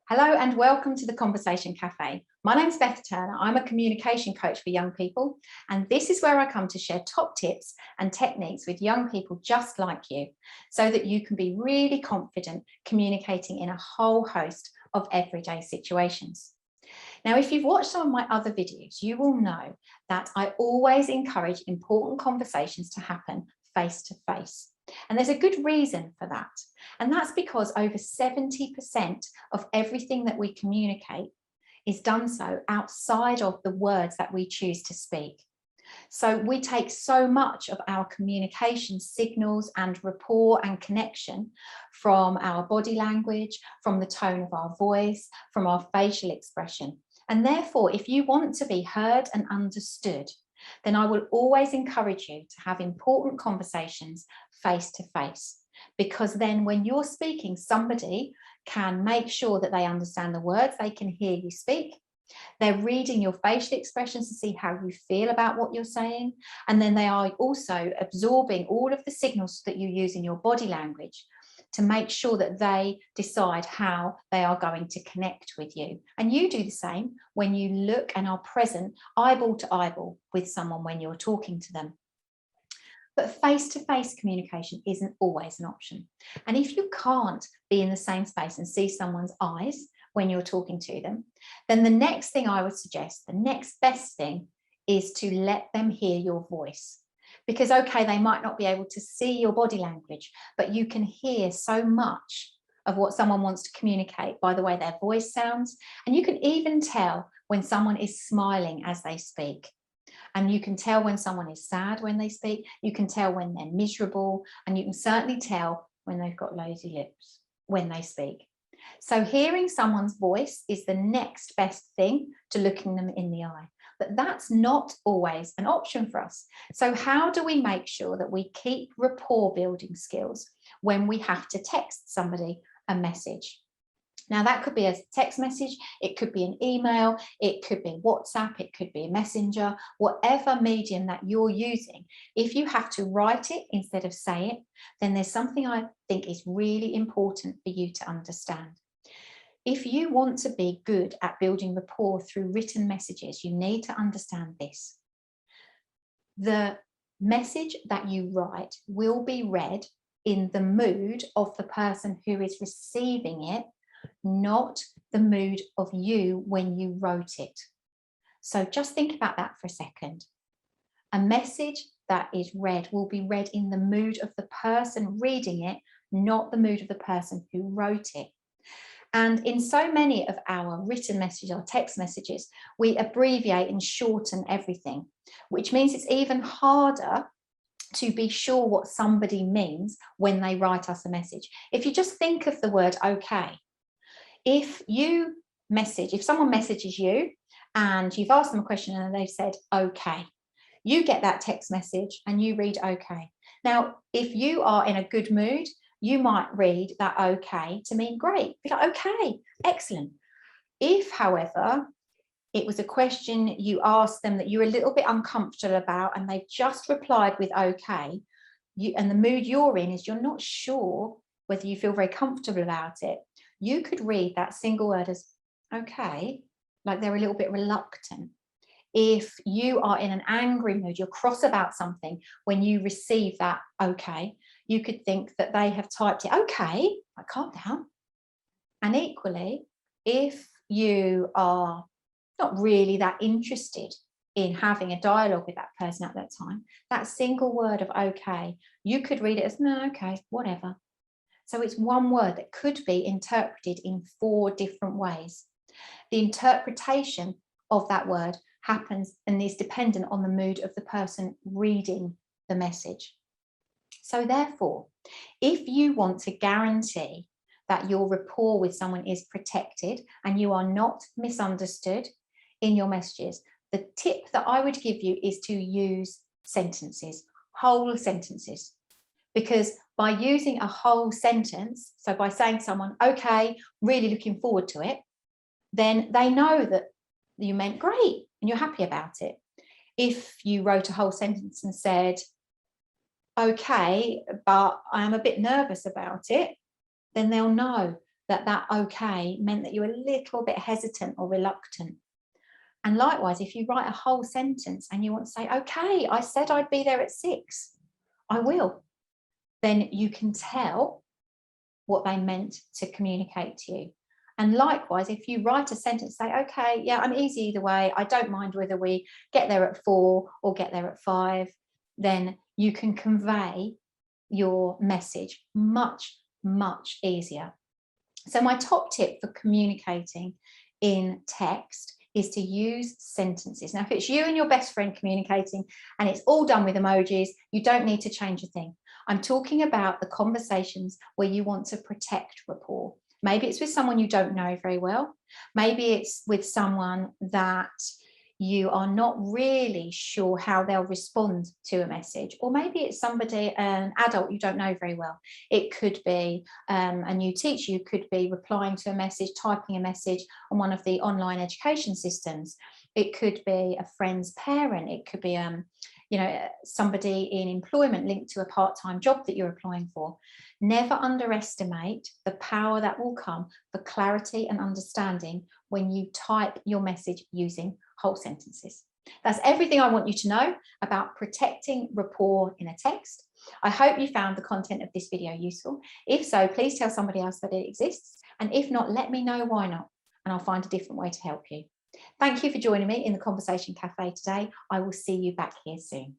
Hello and welcome to the Conversation Cafe. My name's Beth Turner. I'm a communication coach for young people, and this is where I come to share top tips and techniques with young people just like you, so that you can be really confident communicating in a whole host of everyday situations. Now, if you've watched some of my other videos, you will know that I always encourage important conversations to happen face to face. And there's a good reason for that. And that's because over 70% of everything that we communicate is done so outside of the words that we choose to speak. So we take so much of our communication signals and rapport and connection from our body language, from the tone of our voice, from our facial expression. And therefore, if you want to be heard and understood, then I will always encourage you to have important conversations face to face, because then when you're speaking, somebody can make sure that they understand the words, they can hear you speak. They're reading your facial expressions to see how you feel about what you're saying. And then they are also absorbing all of the signals that you use in your body language to make sure that they decide how they are going to connect with you. And you do the same when you look and are present eyeball to eyeball with someone when you're talking to them. But face-to-face communication isn't always an option. And if you can't be in the same space and see someone's eyes when you're talking to them, then the next thing I would suggest, the next best thing, is to let them hear your voice. Because, okay, they might not be able to see your body language, but you can hear so much of what someone wants to communicate by the way their voice sounds. And you can even tell when someone is smiling as they speak. And you can tell when someone is sad when they speak. You can tell when they're miserable. And you can certainly tell when they've got rosy lips when they speak. So hearing someone's voice is the next best thing to looking them in the eye. But that's not always an option for us. So how do we make sure that we keep rapport building skills when we have to text somebody a message? Now, that could be a text message, it could be an email, it could be WhatsApp, it could be a messenger, whatever medium that you're using. If you have to write it instead of say it, then there's something I think is really important for you to understand. If you want to be good at building rapport through written messages, you need to understand this. The message that you write will be read in the mood of the person who is receiving it, not the mood of you when you wrote it. So just think about that for a second. A message that is read will be read in the mood of the person reading it, not the mood of the person who wrote it. And in so many of our written messages, our text messages, we abbreviate and shorten everything, which means it's even harder to be sure what somebody means when they write us a message. If you just think of the word okay, if someone messages you and you've asked them a question and they've said okay, you get that text message and you read okay. Now, if you are in a good mood, you might read that okay to mean great. Be like, okay, excellent. If, however, it was a question you asked them that you're a little bit uncomfortable about and they've just replied with okay, and the mood you're in is you're not sure whether you feel very comfortable about it, you could read that single word as okay, like they're a little bit reluctant. If you are in an angry mood, you're cross about something, when you receive that okay, you could think that they have typed it okay, like calm down. And equally, if you are not really that interested in having a dialogue with that person at that time, that single word of okay, you could read it as no, okay, whatever. So it's one word that could be interpreted in 4 different ways. The interpretation of that word happens and is dependent on the mood of the person reading the message. So therefore, if you want to guarantee that your rapport with someone is protected and you are not misunderstood in your messages, the tip that I would give you is to use sentences, whole sentences. Because by using a whole sentence, so by saying to someone, okay, really looking forward to it, then they know that you meant great and you're happy about it. If you wrote a whole sentence and said, okay, but I'm a bit nervous about it, then they'll know that okay meant that you were a little bit hesitant or reluctant. And likewise, if you write a whole sentence and you want to say, okay, I said I'd be there at 6, I will, then you can tell what they meant to communicate to you. And likewise, if you write a sentence, say, okay, yeah, I'm easy either way. I don't mind whether we get there at 4 or get there at 5, then you can convey your message much, much easier. So my top tip for communicating in text is to use sentences. Now, if it's you and your best friend communicating and it's all done with emojis, you don't need to change a thing. I'm talking about the conversations where you want to protect rapport. Maybe it's with someone you don't know very well. Maybe it's with someone that you are not really sure how they'll respond to a message, or maybe it's somebody, an adult you don't know very well. It could be a new teacher. You could be replying to a message, typing a message on one of the online education systems. It could be a friend's parent. It could be somebody in employment linked to a part-time job that you're applying for. Never underestimate the power that will come for clarity and understanding when you type your message using whole sentences. That's everything I want you to know about protecting rapport in a text. I hope you found the content of this video useful. If so, please tell somebody else that it exists. And if not, let me know why not, and I'll find a different way to help you. Thank you for joining me in the Conversation Cafe today. I will see you back here soon.